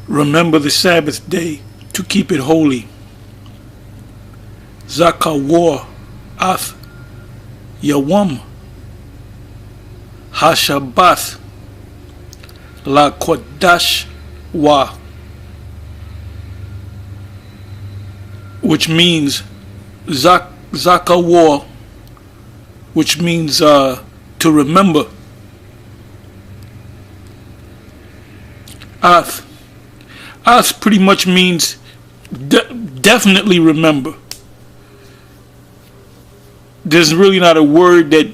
Remember the Sabbath day to keep it holy. Zakawar ath Yawam Hashabbath La Kodash Wa, which means Zakawar, which means to remember. Ath pretty much means definitely remember. There's really not a word that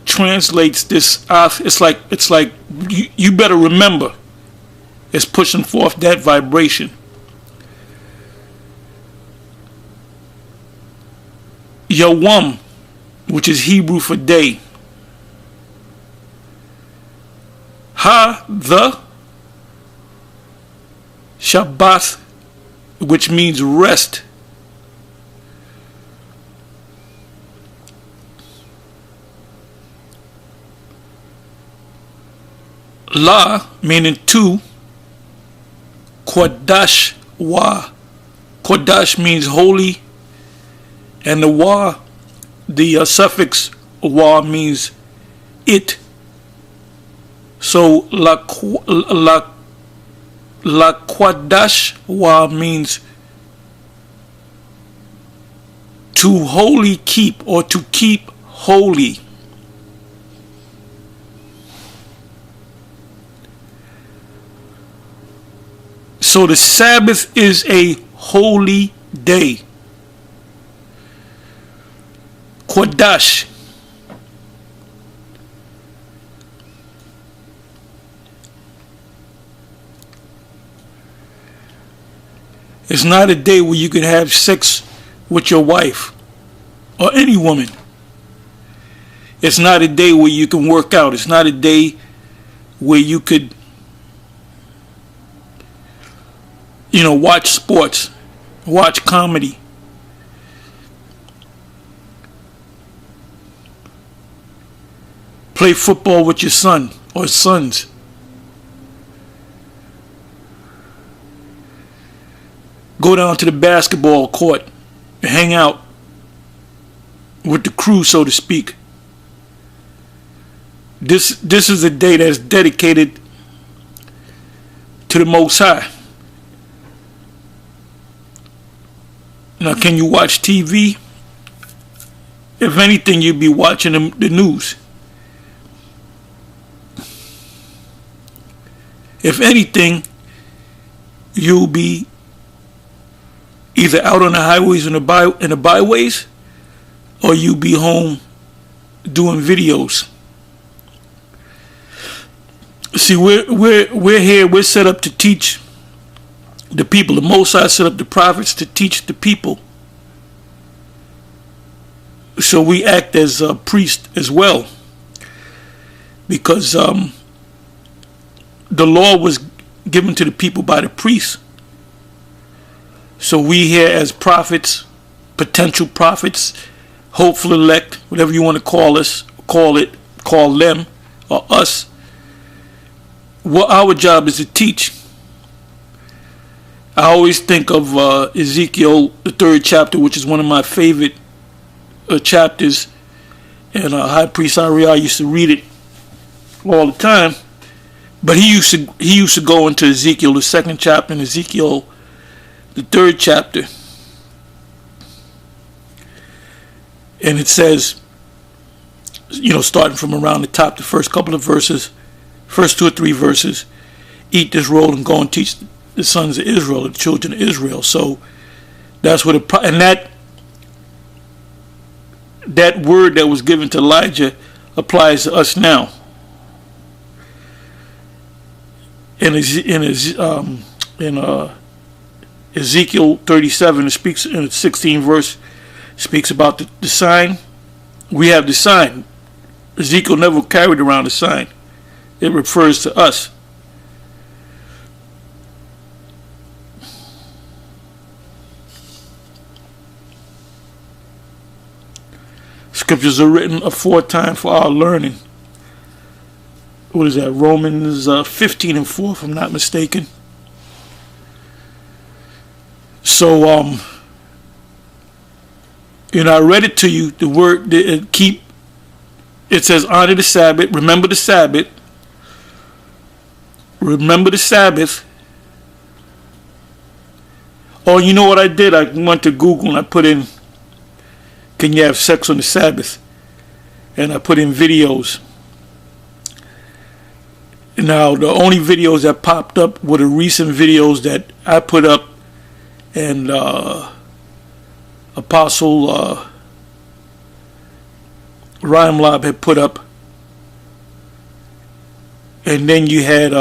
translates this ath. It's like you better remember. It's pushing forth that vibration. Yawam, which is Hebrew for day. The Shabbat, which means rest. La, meaning two. Kodash Wa. Kodash means holy. And the Wa, the suffix Wa means it. So La Kodash Wa means to wholly keep, or to keep holy. So the Sabbath is a holy day. Kodash. It's not a day where you can have sex with your wife or any woman. It's not a day where you can work out. It's not a day where you could, watch sports, watch comedy. Play football with your son or sons. Go down to the basketball court and hang out with the crew, so to speak. This is a day that's dedicated to the Most High. Now, can you watch TV? If anything, you'd be watching the news. If anything, you'll be either out on the highways and the byways, or you'll be home doing videos. See, we're here. We're set up to teach the people. The Most High set up the prophets to teach the people. So we act as a priest as well, because the law was given to the people by the priests. So we here as prophets, potential prophets, hopeful elect, whatever you want to call us, call them, or us. What our job is to teach. I always think of Ezekiel, the 3rd chapter, which is one of my favorite chapters, and High Priest Ariel used to read it all the time. But he used to go into Ezekiel, the 2nd chapter, and Ezekiel, the 3rd chapter, and it says, starting from around the top, the first couple of verses, first 2 or 3 verses, eat this roll and go and teach the sons of Israel, the children of Israel. So that's what and that word that was given to Elijah applies to us now. In Ezekiel 37, it speaks in the 16th verse, speaks about the sign. We have the sign. Ezekiel never carried around the sign. It refers to us. Scriptures are written aforetime for our learning. What is that? Romans 15 and 4, if I'm not mistaken. So, I read it to you. The word keep. It says honor the Sabbath. Remember the Sabbath. Remember the Sabbath. Oh, you know what I did? I went to Google and I put in, can you have sex on the Sabbath? And I put in videos. Now, the only videos that popped up were the recent videos that I put up and Apostle Rhymelob had put up. And then you had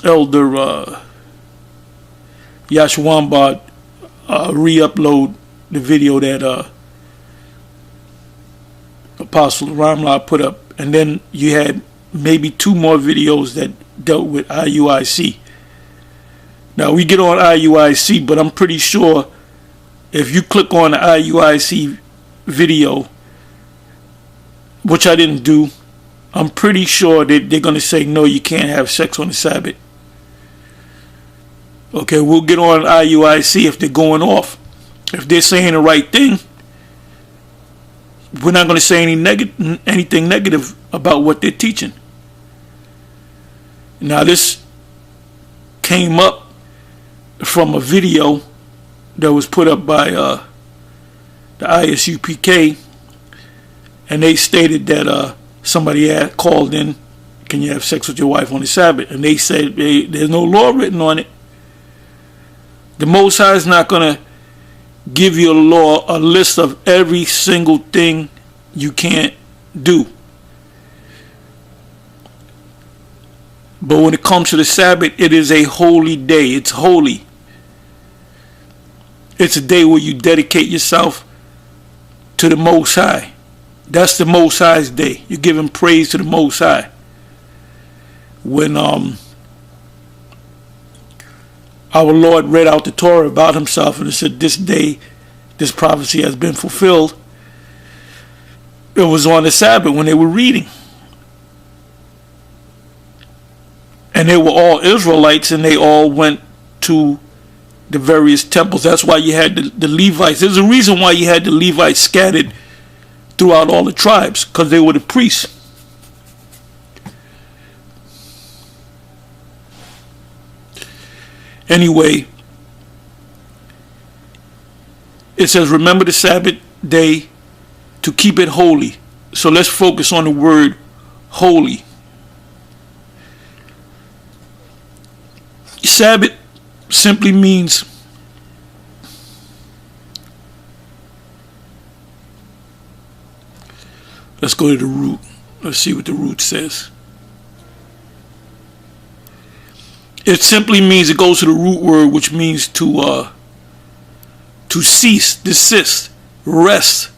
Elder Yashwamba re-upload the video that Apostle Rhymelob put up. And then you had maybe 2 more videos that dealt with IUIC. Now we get on IUIC, but I'm pretty sure if you click on the IUIC video, which I didn't do, I'm pretty sure that they're going to say, no, you can't have sex on the Sabbath. Okay, we'll get on IUIC if they're going off. If they're saying the right thing, we're not going to say anything negative about what they're teaching. Now, this came up from a video that was put up by the ISUPK, and they stated that somebody had called in, can you have sex with your wife on the Sabbath? And they said there's no law written on it. The Most High is not going to give you a list of every single thing you can't do. But when it comes to the Sabbath, it is a holy day. It's holy. It's a day where you dedicate yourself to the Most High. That's the Most High's day. You're giving praise to the Most High. When our Lord read out the Torah about himself and it said, this day, this prophecy has been fulfilled, it was on the Sabbath when they were reading. And they were all Israelites, and they all went to the various temples. That's why you had the Levites. There's a reason why you had the Levites scattered throughout all the tribes, because they were the priests. Anyway, it says, remember the Sabbath day to keep it holy. So let's focus on the word holy. Sabbath simply means let's go to the root. Let's see what the root says. It simply means, it goes to the root word, which means to cease, desist, rest.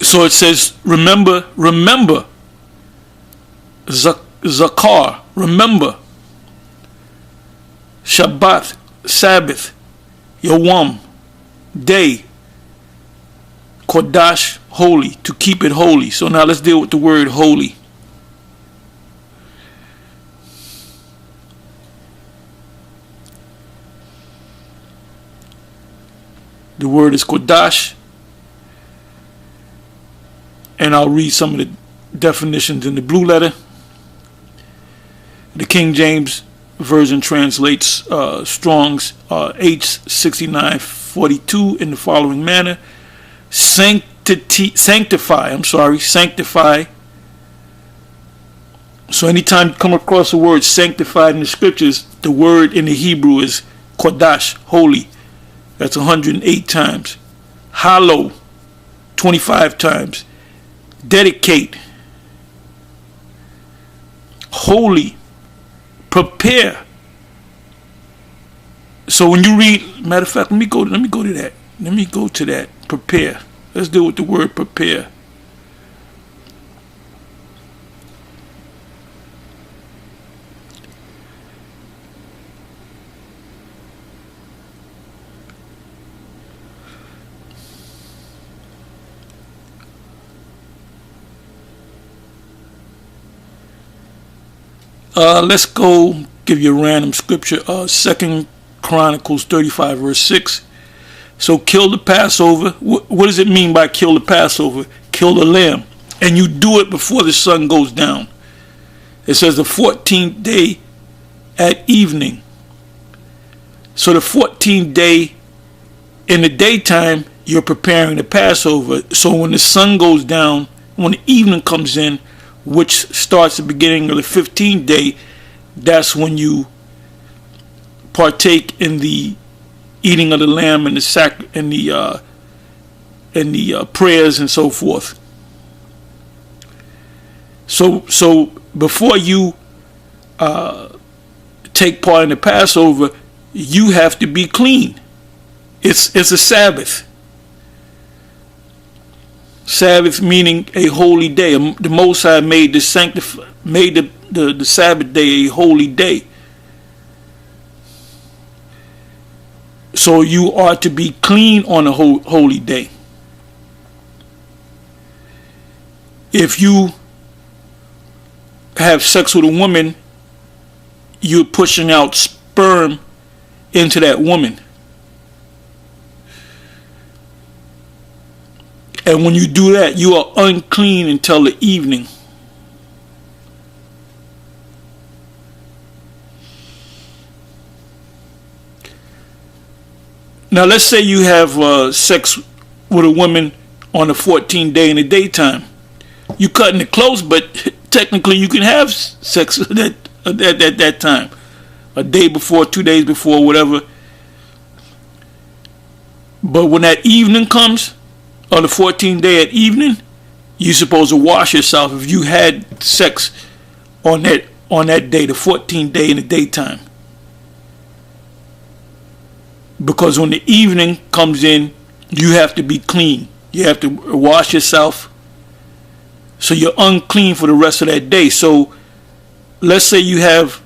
So it says, remember, Zakar, remember, Shabbat, Sabbath, Yawam, day, Kodash, holy, to keep it holy. So now let's deal with the word holy. The word is Kodash. And I'll read some of the definitions in the blue letter. The King James Version translates Strong's H6942 in the following manner. Sanctify. So anytime you come across the word sanctified in the scriptures, the word in the Hebrew is Kodash, holy. That's 108 times. Hallow, 25 times. Dedicate, holy, prepare. So when you read, matter of fact, let me go to that. Let me go to that. Prepare. Let's deal with the word prepare. Let's go give you a random scripture. 2 Chronicles 35 verse 6. So kill the Passover. What does it mean by kill the Passover? Kill the lamb. And you do it before the sun goes down. It says the 14th day at evening. So the 14th day in the daytime, you're preparing the Passover. So when the sun goes down, when the evening comes in, which starts the beginning of the 15th day, that's when you partake in the eating of the lamb and the prayers and so forth. So before you take part in the Passover, you have to be clean. It's a Sabbath. Sabbath meaning a holy day. The Most High made the Sabbath day a holy day. So you are to be clean on a holy day. If you have sex with a woman, you're pushing out sperm into that woman. And when you do that, you are unclean until the evening. Now let's say you have sex with a woman on the 14th day in the daytime. You cutting it close, but technically you can have sex at that time. A day before, 2 days before, whatever. But when that evening comes, on the 14th day at evening, you're supposed to wash yourself if you had sex on that day, the 14th day in the daytime. Because when the evening comes in, you have to be clean. You have to wash yourself. So you're unclean for the rest of that day. So let's say you have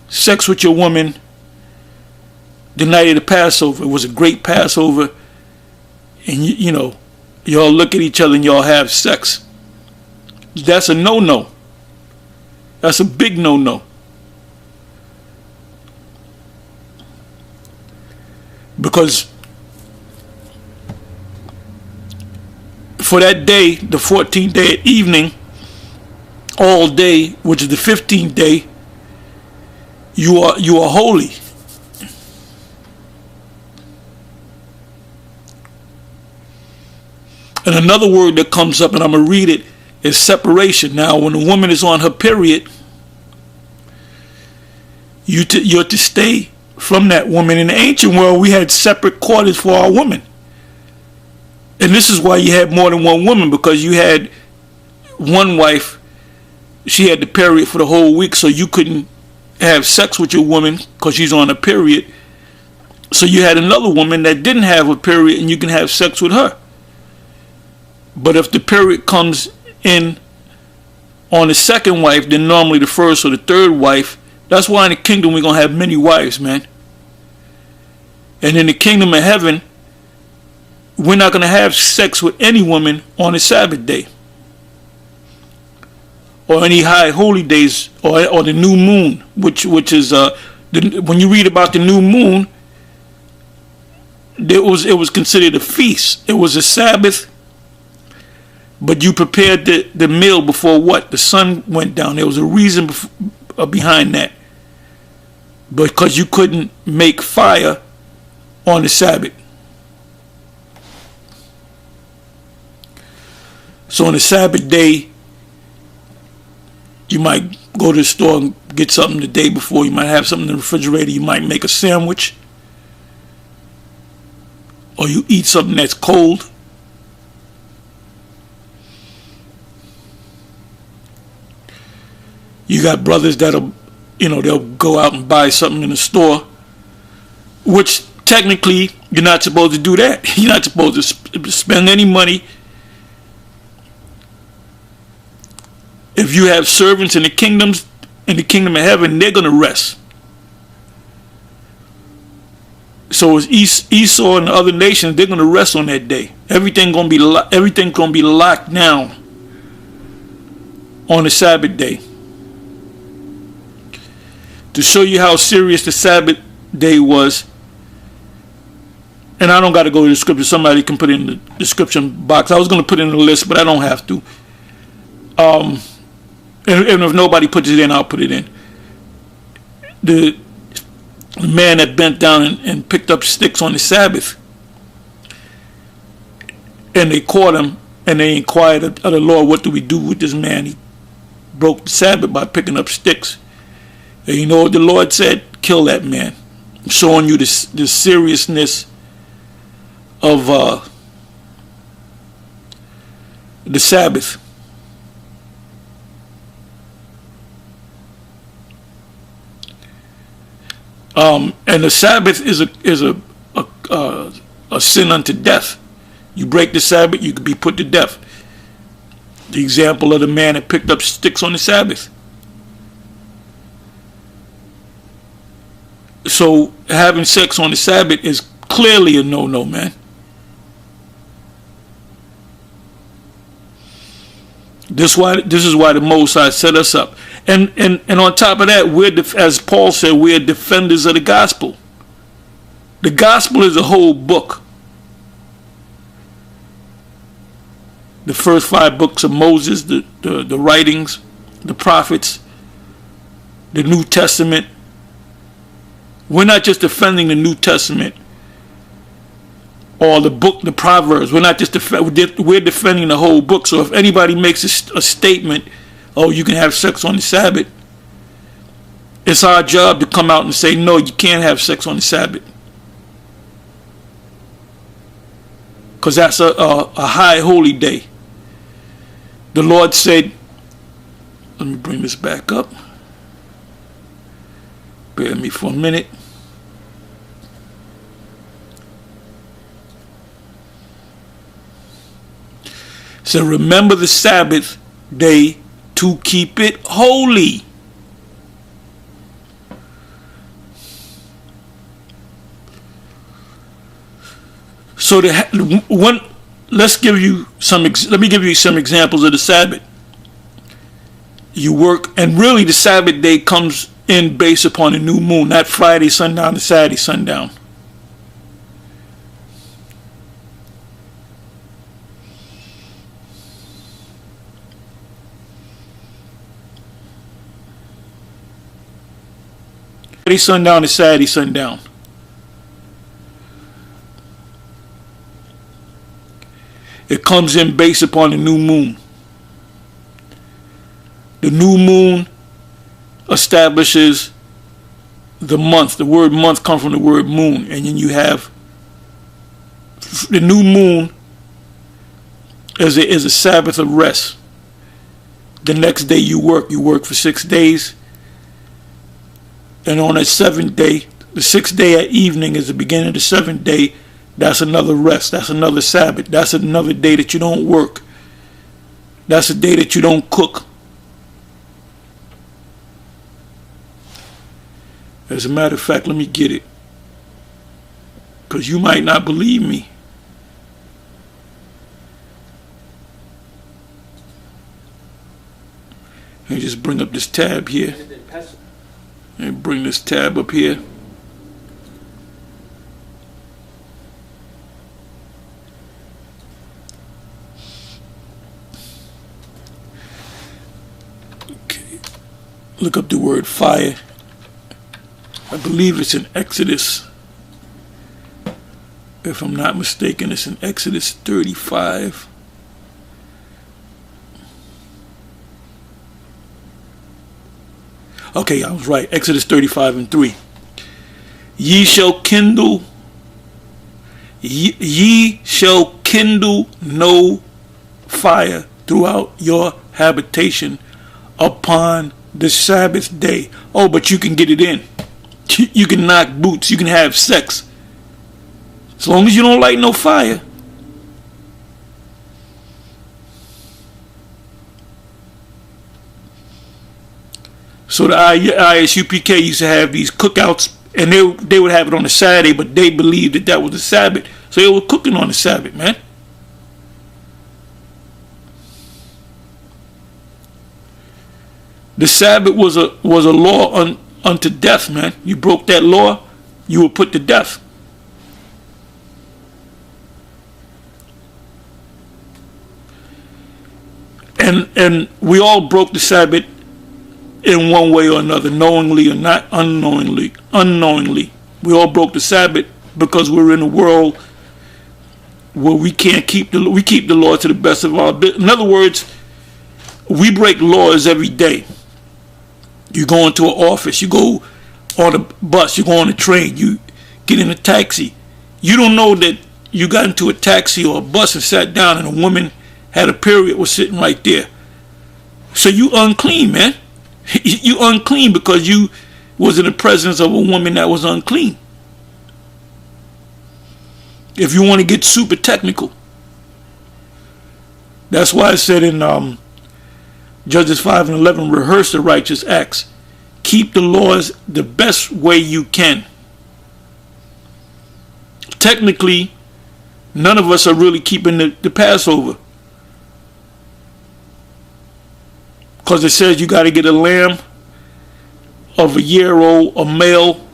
sex with your woman the night of the Passover. It was a great Passover. And you know, y'all look at each other and y'all have sex. That's a no-no. That's a big no-no. Because for that day, the 14th day at evening, all day, which is the 15th day, you are holy. And another word that comes up, and I'm going to read it, is separation. Now, when a woman is on her period, you're to stay from that woman. In the ancient world, we had separate quarters for our women. And this is why you had more than one woman, because you had one wife, she had the period for the whole week, so you couldn't have sex with your woman because she's on a period. So you had another woman that didn't have a period, and you can have sex with her. But if the period comes in on the second wife, then normally the first or the third wife. That's why in the kingdom we're going to have many wives, man. And in the kingdom of heaven, we're not going to have sex with any woman on the Sabbath day. Or any high holy days, or the new moon, which is when you read about the new moon, it was considered a feast. It was a Sabbath, but you prepared the meal before what? The sun went down. There was a reason behind that, because you couldn't make fire on the Sabbath. So on the Sabbath day, you might go to the store and get something the day before. You might have something in the refrigerator. You might make a sandwich. Or you eat something that's cold. You got brothers that'll, they'll go out and buy something in the store, which technically you're not supposed to do that. You're not supposed to spend any money. If you have servants in the kingdom of heaven, they're going to rest. So as Esau and the other nations, they're going to rest on that day. Everything's going to be locked down on the Sabbath day. to show you how serious the Sabbath day was. And I don't got to go to the scripture. Somebody can put it in the description box. I was going to put it in the list, but I don't have to. And if nobody puts it in, I'll put it in. The man that bent down and picked up sticks on the Sabbath, and they caught him, and they inquired of the Lord, what do we do with this man? He broke the Sabbath by picking up sticks. And you know what the Lord said? Kill that man. Showing you the seriousness of the Sabbath. And the Sabbath is a sin unto death. You break the Sabbath, you could be put to death. The example of the man that picked up sticks on the Sabbath. So having sex on the Sabbath is clearly a no-no, man. This is why the Most High set us up. And on top of that, as Paul said, we're defenders of the gospel. The gospel is a whole book. The first 5 books of Moses, the writings, the prophets, the New Testament. We're not just defending the New Testament or the Proverbs. We're not just we're defending the whole book. So if anybody makes a statement, oh, you can have sex on the Sabbath, it's our job to come out and say, no, you can't have sex on the Sabbath. Because that's a high holy day. The Lord said, let me bring this back up. Bear with me for a minute. So remember the Sabbath day to keep it holy. So let me give you some examples of the Sabbath. You work, and really the Sabbath day comes in based upon the new moon, not Friday sundown to Saturday sundown. Friday sundown to Saturday sundown. It comes in based upon the new moon. The new moon establishes the month. The word month comes from the word moon. And then you have the new moon is a Sabbath of rest. The next day you work. You work for 6 days. And on that 7th day, the 6th day at evening is the beginning of the 7th day. That's another rest. That's another Sabbath. That's another day that you don't work. That's a day that you don't cook. As a matter of fact, let me get it. Because you might not believe me. Let me just bring up this tab here. And bring this tab up here. Look up the word fire. I believe it's in Exodus. If I'm not mistaken, it's in Exodus 35. Okay, I was right. Exodus 35 and 3. Ye shall kindle no fire throughout your habitation upon the Sabbath day. Oh, but you can get it in. You can knock boots. You can have sex. As long as you don't light no fire. So the ISUPK used to have these cookouts, and they would have it on a Saturday, but they believed that was the Sabbath. So they were cooking on the Sabbath, man. The Sabbath was a law unto death, man. You broke that law, you were put to death. And we all broke the Sabbath in one way or another, knowingly or not unknowingly. We all broke the Sabbath because we're in a world where we can't keep we keep the law to the best of our ability. In other words, we break laws every day. You go into an office, you go on a bus, you go on a train, you get in a taxi. You don't know that you got into a taxi or a bus and sat down and a woman had a period, was sitting right there. So you unclean, man. You unclean because you was in the presence of a woman that was unclean. If you want to get super technical. That's why I said in Judges 5:11, rehearse the righteous acts. Keep the laws the best way you can. Technically, none of us are really keeping the Passover. Because it says you got to get a lamb of a year old, a male,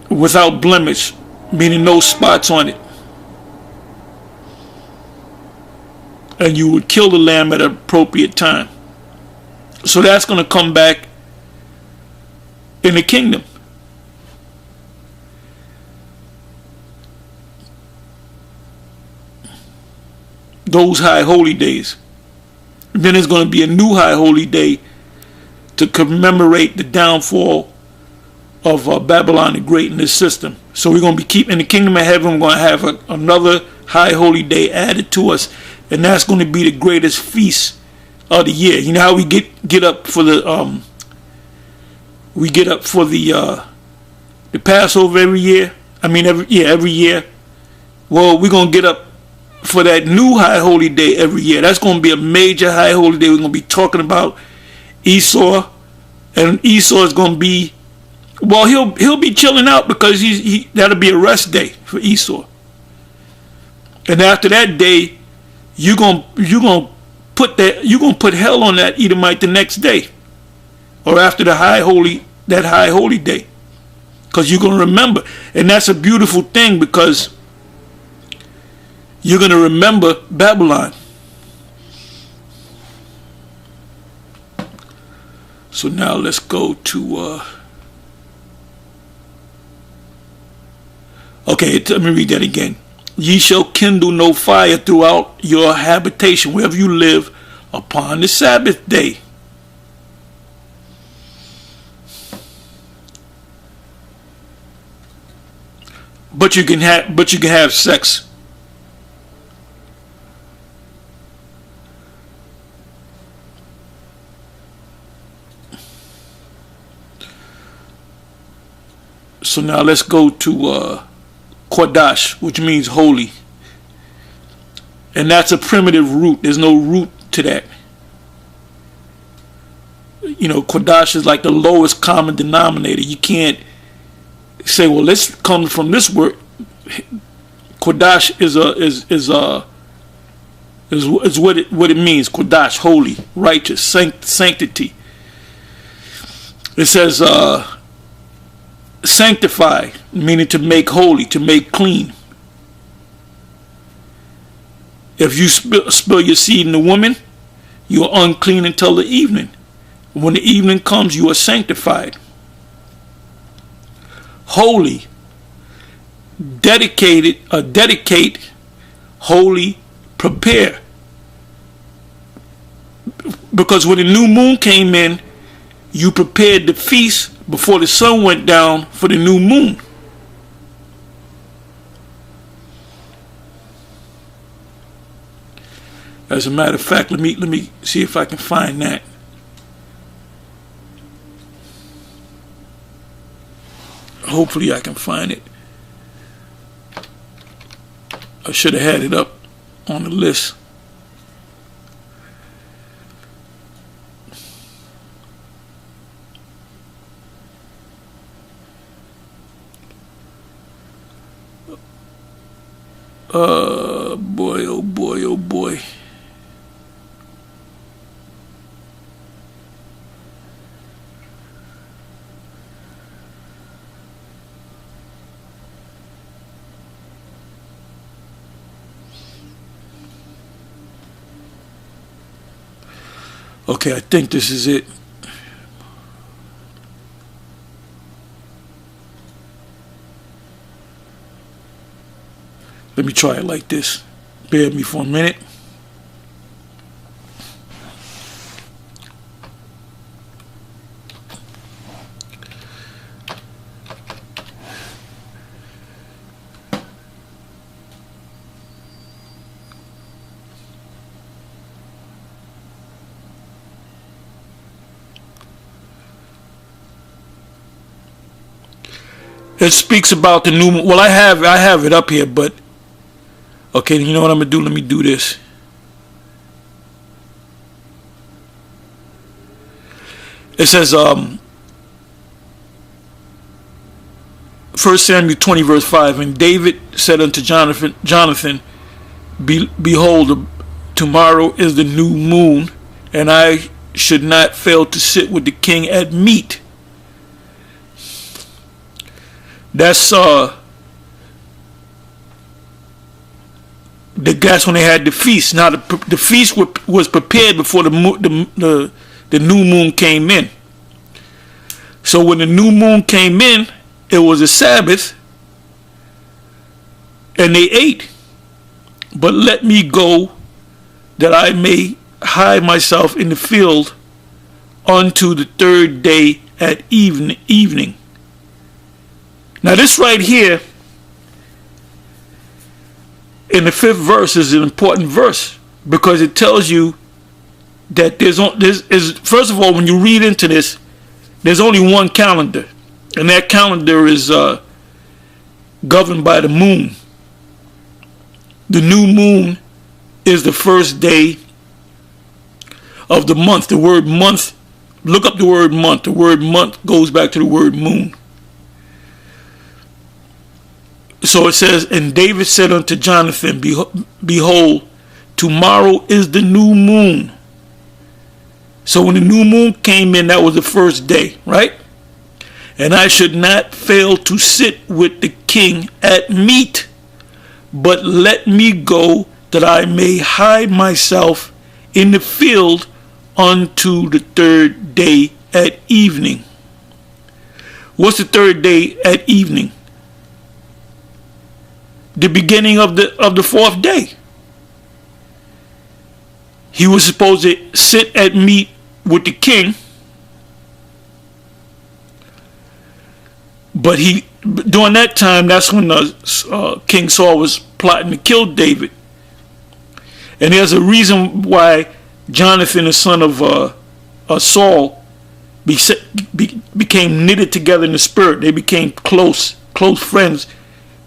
without blemish, meaning no spots on it. And you would kill the lamb at an appropriate time. So that's going to come back in the kingdom. Those high holy days. Then there's going to be a new high holy day to commemorate the downfall of Babylon the Great in this system. So we're going to be keeping in the kingdom of heaven. We're going to have another high holy day added to us, and that's going to be the greatest feast of the year. You know how we get up for the Passover every year. I mean every year. Well, we're going to get up for that new high holy day every year. That's going to be a major high holy day. We're going to be talking about Esau, and Esau is going to be, well, he'll be chilling out because that'll be a rest day for Esau. And after that day, you're gonna put hell on that Edomite the next day, or after that high holy day, because you're gonna remember, and that's a beautiful thing because you're gonna remember Babylon. So now let's go to okay, let me read that again. Ye shall kindle no fire throughout your habitation, wherever you live, upon the Sabbath day. But you can have sex. So now let's go to Kodash, which means holy. And that's a primitive root. There's no root to that. You know, Kodash is like the lowest common denominator. You can't say, well, let's come from this word. Kodash is what it means. Kodash, holy, righteous, sanctity. It says sanctify, meaning to make holy, to make clean. If you spill your seed in the woman, you are unclean until the evening. When the evening comes, you are sanctified. Holy, dedicate, holy, prepare. Because when the new moon came in, you prepared the feast before the sun went down for the new moon. As a matter of fact, let me see if I can find that. Hopefully I can find it. I should have had it up on the list. Boy, oh boy, oh boy. Okay, I think this is it. Let me try it like this. Bear with me for a minute. It speaks about the new. Well, I have it up here, but okay. You know what I'm gonna do? Let me do this. It says, 1 Samuel 20 verse 5, and David said unto Jonathan, behold, tomorrow is the new moon, and I should not fail to sit with the king at meat. That's when they had the feast. Now the feast was prepared before the new moon came in. So when the new moon came in, it was a Sabbath, and they ate. But let me go, that I may hide myself in the field unto the third day at evening. Now this right here in the 5th verse is an important verse, because it tells you that first of all, when you read into this, there's only one calendar, and that calendar is governed by the moon. The new moon is the first day of the month. The word month, look up the word month. The word month goes back to the word moon. So it says, and David said unto Jonathan, behold, tomorrow is the new moon. So when the new moon came in, that was the first day, right? And I should not fail to sit with the king at meat, but let me go, that I may hide myself in the field unto the third day at evening. What's the third day at evening? The beginning of the 4th day. He was supposed to sit at meat with the king, but during that time, that's when King Saul was plotting to kill David. And there's a reason why Jonathan, the son of Saul, became knitted together in the spirit. They became close friends,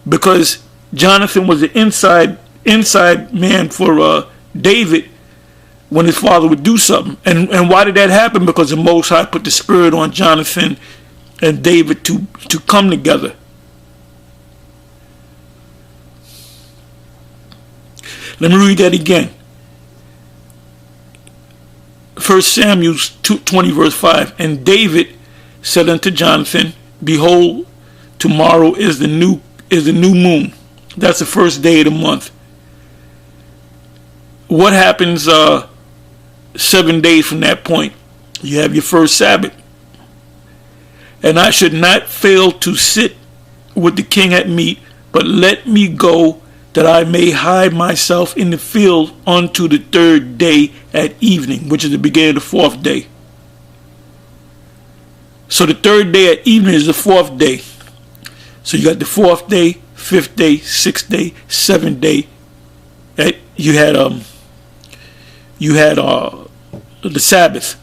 because Jonathan was the inside man for David when his father would do something. And why did that happen? Because the Most High put the spirit on Jonathan and David to come together. Let me read that again. 1 Samuel 20 verse 5, and David said unto Jonathan, behold, tomorrow is the new moon. That's the first day of the month. What happens 7 days from that point? You have your first Sabbath. And I should not fail to sit with the king at meat, but let me go, that I may hide myself in the field unto the third day at evening, which is the beginning of the 4th day. So the third day at evening is the 4th day. So you got the 4th day, 5th day, 6th day, 7th day. You had the Sabbath.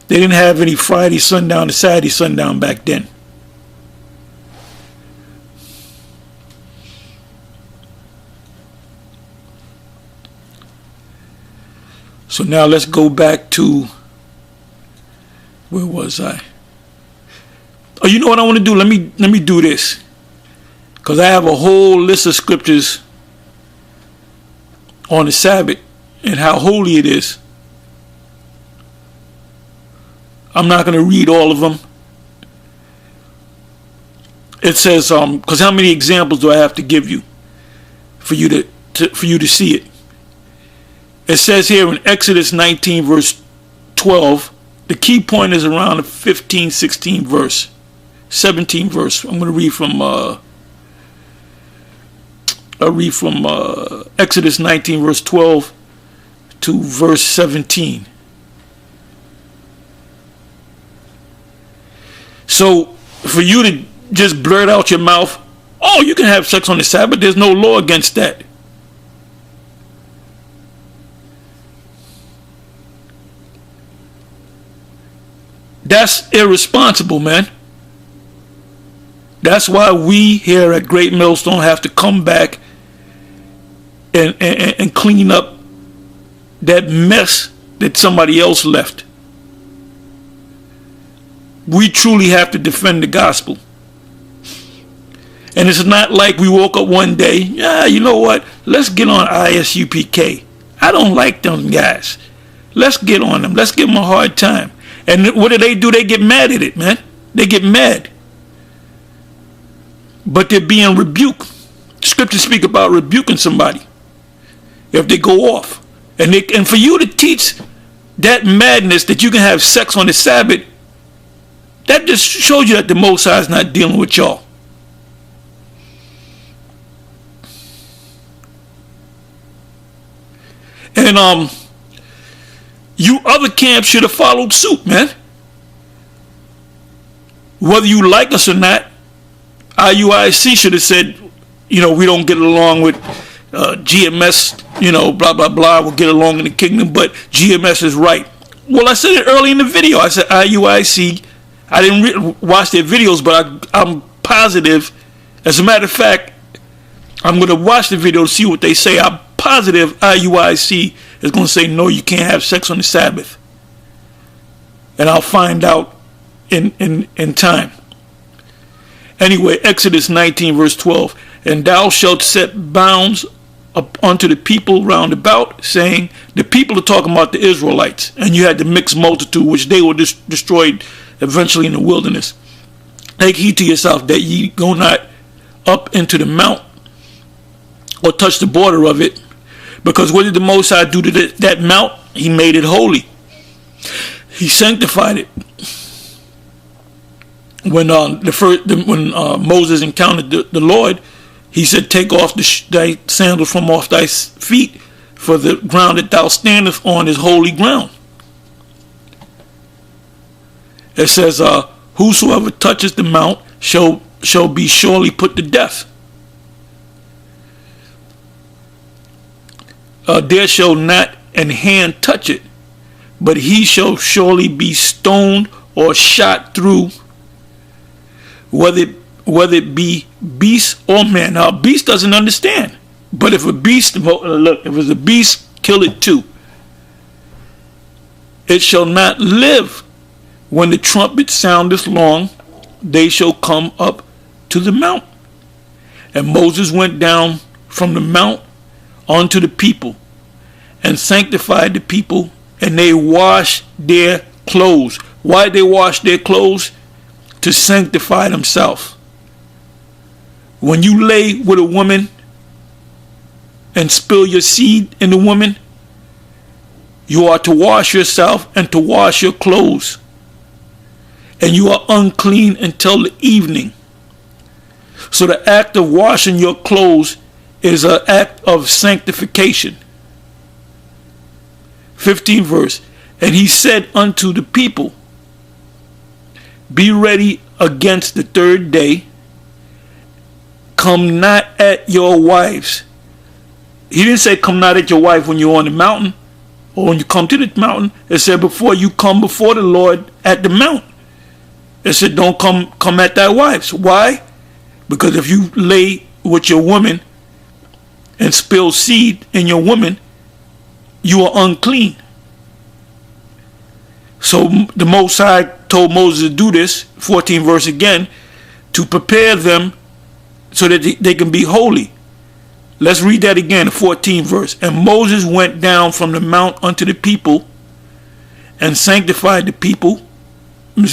They didn't have any Friday sundown to Saturday sundown back then. So now let's go back to, where was I? Oh, you know what I want to do? Let me do this, because I have a whole list of scriptures on the Sabbath and how holy it is. I'm not going to read all of them. It says, because how many examples do I have to give you for you to see it? It says here in Exodus 19 verse 12, the key point is around the 15, 16 verse, 17 verse. I'm going to read from Exodus 19 verse 12 to verse 17. So for you to just blurt out your mouth, oh, you can have sex on the Sabbath, there's no law against that. That's irresponsible, man. That's why we here at Great Millstone have to come back and clean up that mess that somebody else left. We truly have to defend the gospel. And it's not like we woke up one day, yeah, you know what? Let's get on ISUPK. I don't like them guys. Let's get on them. Let's give them a hard time. And what do? They get mad at it, man. They get mad. But they're being rebuked. Scriptures speak about rebuking somebody if they go off. And for you to teach that madness that you can have sex on the Sabbath, that just shows you that the Most High is not dealing with y'all. And you other camps should have followed suit, man. Whether you like us or not, IUIC should have said, you know, we don't get along with GMS, you know, blah, blah, blah. We'll get along in the kingdom, but GMS is right. Well, I said it early in the video. I said IUIC. I didn't watch their videos, but I'm positive. As a matter of fact, I'm going to watch the video to see what they say. I'm positive IUIC is going to say, no, you can't have sex on the Sabbath. And I'll find out in time. Anyway, Exodus 19 verse 12. And thou shalt set bounds up unto the people round about, saying, the people are talking about the Israelites. And you had the mixed multitude, which they were destroyed eventually in the wilderness. Take heed to yourself that ye go not up into the mount or touch the border of it. Because what did the Most High do to that mount? He made it holy. He sanctified it. When Moses encountered the Lord, he said, take off thy sandals from off thy feet, for the ground that thou standest on is holy ground. It says, whosoever touches the mount shall be surely put to death. There shall not an hand touch it, but he shall surely be stoned or shot through, whether it be beast or man. Now, a beast doesn't understand, but if a beast, look, if it's a beast, kill it too. It shall not live. When the trumpet soundeth long, they shall come up to the mount. And Moses went down from the mount unto the people, and sanctified the people, and they washed their clothes. Why did they wash their clothes? To sanctify themselves. When you lay with a woman and spill your seed in the woman, you are to wash yourself and to wash your clothes. And you are unclean until the evening. So the act of washing your clothes is an act of sanctification. 15 verse. And he said unto the people, be ready against the third day. Come not at your wives. He didn't say come not at your wife when you're on the mountain or when you come to the mountain. It said before you come before the Lord at the mount. It said don't come at thy wives. Why? Because if you lay with your woman and spill seed in your woman, you are unclean. So the Most High told Moses to do this, 14 verse again, to prepare them so that they can be holy. Let's read that again, 14 verse. And Moses went down from the mount unto the people and sanctified the people,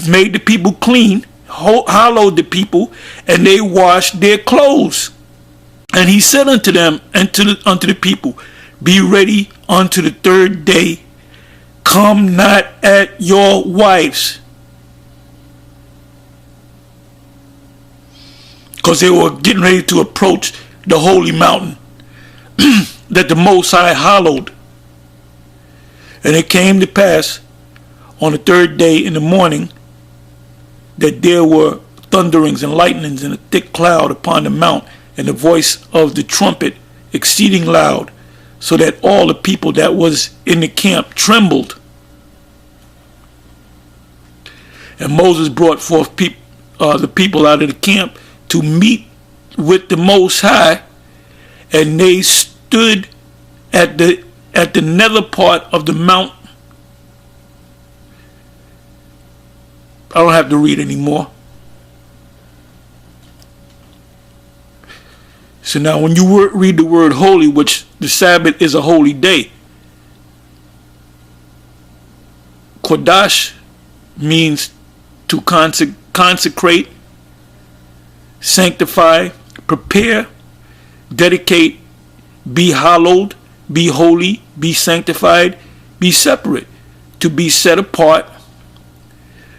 made the people clean, hallowed the people, and they washed their clothes. And he said unto them and unto the people, Be ready unto the third day. Come not at your wives. Because they were getting ready to approach the holy mountain that the Most High hallowed. And it came to pass on the third day in the morning that there were thunderings and lightnings and a thick cloud upon the mount, and the voice of the trumpet exceeding loud, so that all the people that was in the camp trembled. And Moses brought forth the people out of the camp to meet with the Most High, and they stood at the nether part of the mount. I don't have to read anymore. So now when you read the word holy, which the Sabbath is a holy day, Kodash means to consecrate, sanctify, prepare, dedicate, be hallowed, be holy, be sanctified, be separate, to be set apart.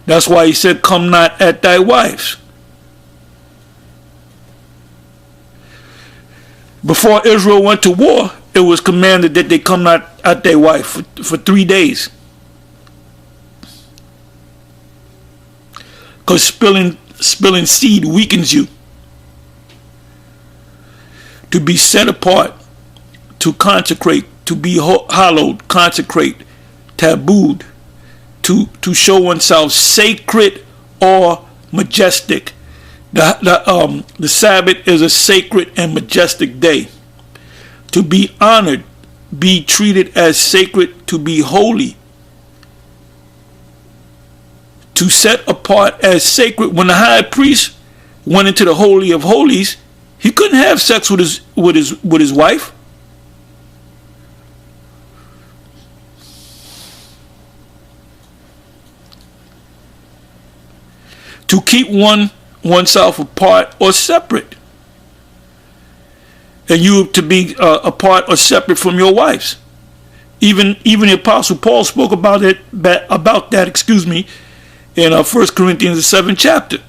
That's why he said, come not at thy wives. Before Israel went to war, it was commanded that they come not at their wife for 3 days. Because spilling seed weakens you. To be set apart, to consecrate, to be hallowed, consecrate, tabooed, to show oneself sacred or majestic. The Sabbath is a sacred and majestic day. To be honored, be treated as sacred, to be holy, to set apart as sacred. When the high priest went into the Holy of Holies, he couldn't have sex with his wife. To keep oneself apart or separate, and you to be apart or separate from your wives. Even the Apostle Paul spoke about that. In 1 Corinthians the 7th chapter.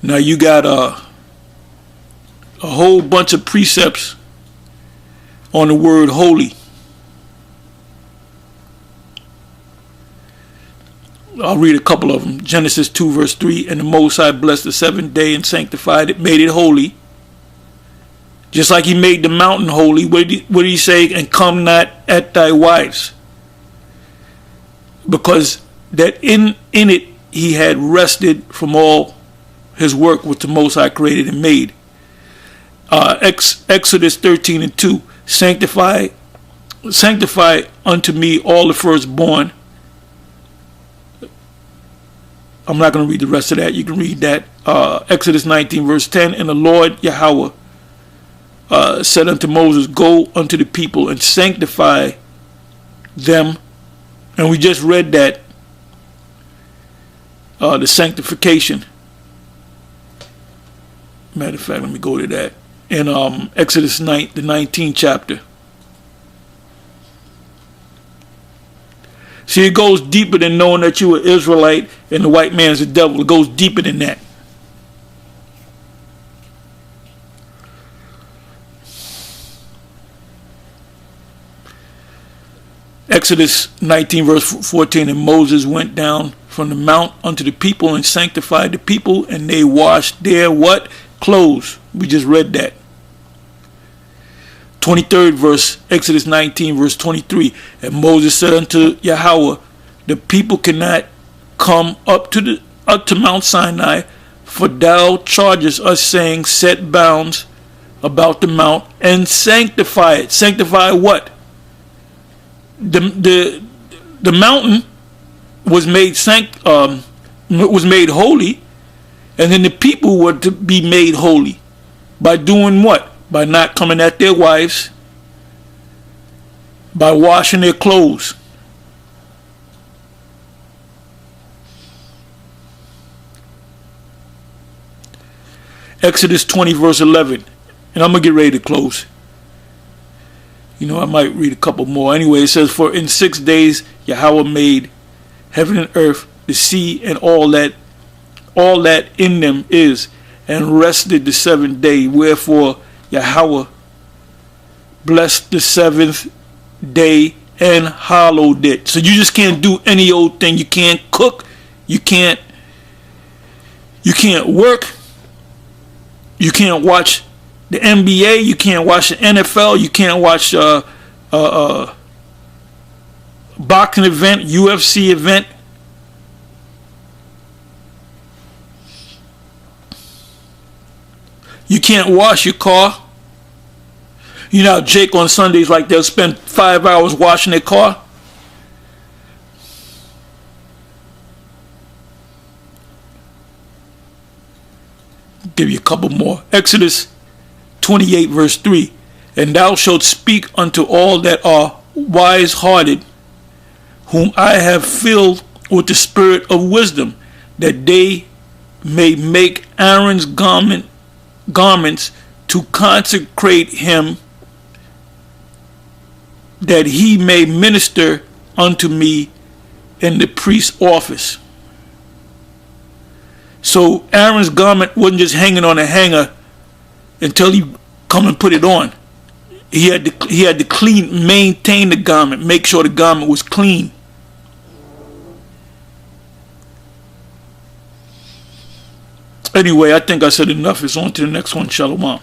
Now you got a whole bunch of precepts on the word holy. I'll read a couple of them. Genesis 2 verse 3, and the Most High blessed the seventh day and sanctified it, made it holy. Just like he made the mountain holy. What did he say? And come not at thy wives. Because that in it he had rested from all his work which the Most High created and made. Exodus 13 and 2, sanctify unto me all the firstborn. I'm not going to read the rest of that. You can read that. Exodus 19 verse 10, and the Lord Yahweh said unto Moses, go unto the people and sanctify them. And we just read that, the sanctification. Matter of fact, let me go to that. In Exodus 9, the 19th chapter. See, it goes deeper than knowing that you are Israelite and the white man's the devil. It goes deeper than that. Exodus 19 verse 14, and Moses went down from the mount unto the people and sanctified the people, and they washed their what? Clothes. We just read that. 23rd verse, Exodus 19 verse 23, and Moses said unto Yahweh, the people cannot come up to Mount Sinai, for thou chargest us, saying, set bounds about the mount and sanctify it. Sanctify what? The mountain was made holy, and then the people were to be made holy by doing what? By not coming at their wives, by washing their clothes. Exodus 20 verse 11. And I'm going to get ready to close. You know, I might read a couple more. Anyway, it says, for in 6 days Yahweh made heaven and earth, the sea, and all that in them is, and rested the 7th day. Wherefore Yahweh blessed the 7th day and hallowed it. So you just can't do any old thing. You can't cook. You can't work. You can't watch the NBA. You can't watch the NFL. You can't watch boxing event, UFC event. You can't wash your car. You know, Jake on Sundays, like, they'll spend 5 hours washing their car. Give you a couple more. Exodus 28 verse 3. And thou shalt speak unto all that are wise-hearted, whom I have filled with the spirit of wisdom, that they may make Aaron's garments to consecrate him, that he may minister unto me in the priest's office. So Aaron's garment wasn't just hanging on a hanger until he come and put it on. He had to maintain the garment, make sure the garment was clean. Anyway, I think I said enough. It's on to the next one. Shalom.